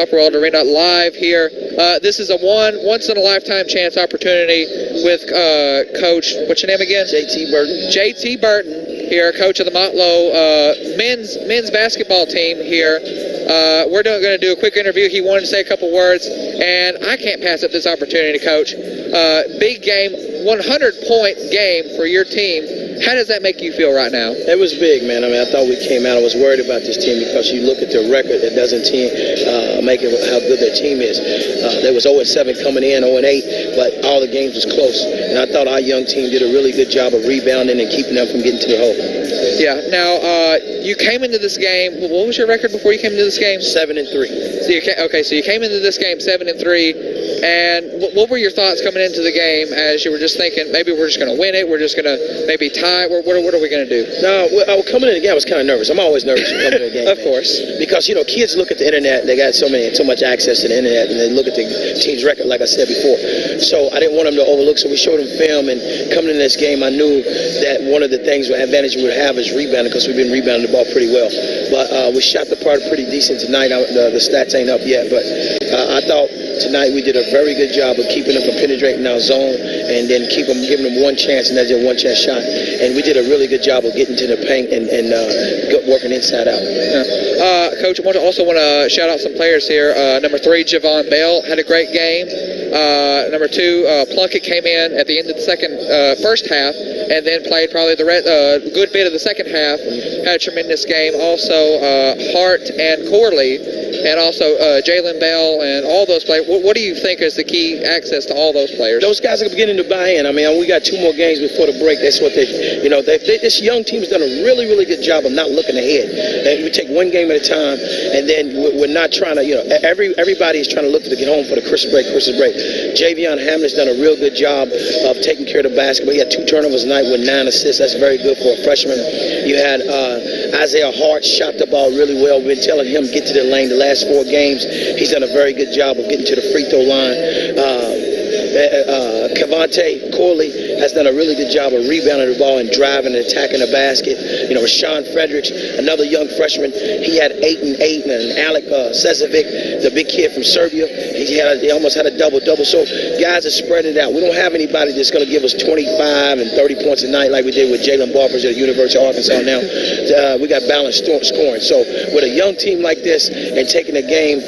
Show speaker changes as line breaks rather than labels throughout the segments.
Copper World Arena live here. This is a once-in-a-lifetime chance opportunity with Coach, what's your name again?
JT Burton.
JT Burton here, coach of the Motlow men's basketball team here. We're going to do a quick interview. He wanted to say a couple words, and I can't pass up this opportunity, Coach. Big game, 100-point game for your team. How does that make you feel right now?
It was big, man. I mean, I thought we came out. I was worried about this team because you look at their record, that doesn't make it how good their team is. They was 0-7 coming in, 0-8, but all the games was close. And I thought our young team did a really good job of rebounding and keeping them from getting to the hole.
Yeah. Now, you came into this game. What was your record before you came into this game?
7-3.
So you came into this game 7-3. And what were your thoughts coming into the game as you were just thinking, maybe we're just going to win it, we're just going to maybe tie, what are we going to do?
No, coming in the game, I was kind of nervous. I'm always nervous when coming in the game.
Of course.
Because, kids look at the internet, they got so much access to the internet, and they look at the team's record, like I said before. So I didn't want them to overlook, so we showed them film, and coming in this game, I knew that one of the things, advantage we would have is rebounding, because we've been rebounding the ball pretty well. But we shot the part pretty decent tonight. The stats ain't up yet, but I thought tonight we did a very good job of keeping them from penetrating our zone and then giving them one chance, and that's a one-chance shot. And we did a really good job of getting to the paint and working inside out.
Yeah. Coach, I also want to shout out some players here. Number 3, Javon Bell, had a great game. Number 2, Plunkett came in at the end of the first half and then played probably the good bit of the second half. Had a tremendous game. Also, Hart and Corley, and also Jalen Bell and all those players. What do you think is the key access to all those players?
Those guys are beginning to buy in. I mean, we got 2 more games before the break. That's what this young team has done a really, really good job of not looking ahead. We take one game at a time, and then we're not trying to, everybody is trying to look to get home for the Christmas break. Javion Hamlin's done a real good job of taking care of the basketball. He had 2 turnovers tonight with 9 assists. That's very good for a freshman. You had Isaiah Hart shot the ball really well. We've been telling him get to the lane the last 4 games. He's done a very good job of getting to the free throw line. Cavante Corley has done a really good job of rebounding the ball and driving and attacking the basket. Rashawn Fredericks, another young freshman, he had 8 and 8, and Alec Sezovic, the big kid from Serbia, he almost had a double-double. So guys are spreading it out. We don't have anybody that's going to give us 25 and 30 points a night like we did with Jalen Barford at the University of Arkansas now. We got balanced scoring. So with a young team like this and taking a game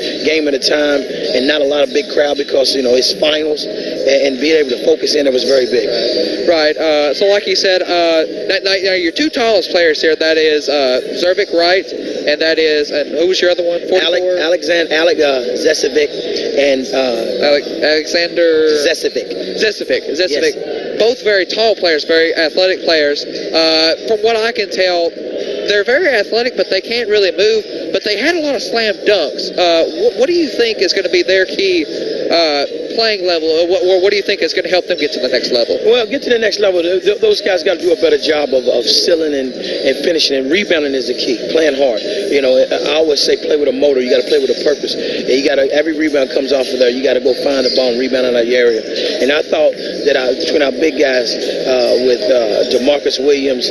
at a time and not a lot of big crowd because, it's finals, and being able to focus in, it was very big.
Right. So like you said, now your 2 tallest players here, that is Zervik Wright, and that is, who was your other one?
Alec Zesovic and
Alexander
Zesovic.
Yes. Both very tall players, very athletic players. From what I can tell, they're very athletic, but they can't really move. But they had a lot of slam dunks. What do you think is going to be their key playing level, or what do you think is going to help them get to the next level?
Well, get to the next level, those guys got to do a better job of stealing and finishing, and rebounding is the key, playing hard. I always say play with a motor. You got to play with a purpose. And every rebound comes off of there. You got to go find the ball and rebound in that area. And I thought that between our big guys with DeMarcus Williams,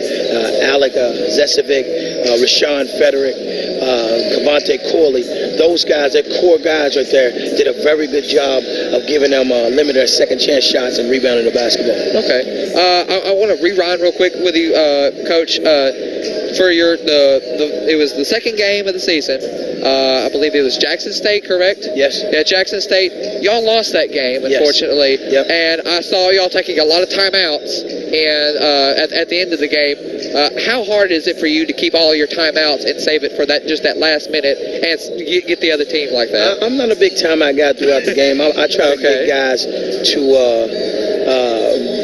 Alec Zesovic, Rashawn Frederick, Cavante Corley, those guys, that core guys right there, did a very good job of giving them limited second chance shots and rebounding the basketball.
Okay. I want to rewind real quick with you, Coach. For it was the second game of the season. I believe it was Jackson State, correct?
Yes.
Yeah, Jackson State. Y'all lost that game, unfortunately.
Yes. Yep.
And I saw y'all taking a lot of timeouts and at the end of the game. How hard is it for you to keep all your timeouts and save it for that last minute and get the other team like that?
I'm not a big timeout guy throughout the game. I try to get guys to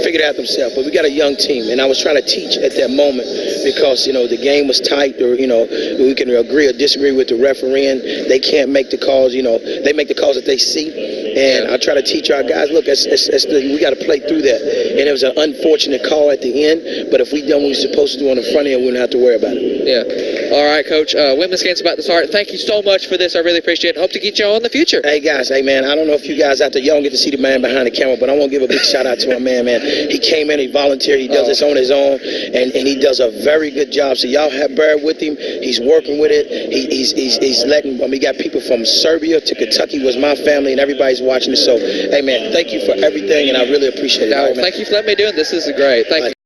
figure it out themselves. But we got a young team, and I was trying to teach at that moment because, the game was tight, or, we can agree or disagree with the referee, and they can't make the calls, they make the calls that they see. And I try to teach our guys, look, we got to play through that. And it was an unfortunate call at the end, but if we done what we were supposed to do on the front end, we wouldn't have to worry about it.
Yeah. All right, Coach. Women's game's about to start. Thank you so much for this. I really appreciate it. Hope to get you on in the future.
Hey, guys. Hey, man, I don't know if you guys out there, y'all don't get to see the man behind the camera, but I want to give a big shout out to my man, man. He came in, he volunteered, he does this on his own, and he does a very good job. So y'all have bear with him. He's working with it. He's letting, we got people from Serbia to Kentucky was my family, and everybody's watching this. So, hey, man, thank you for everything, and I really appreciate it.
Thank you for letting me do it. This is great. Thank you.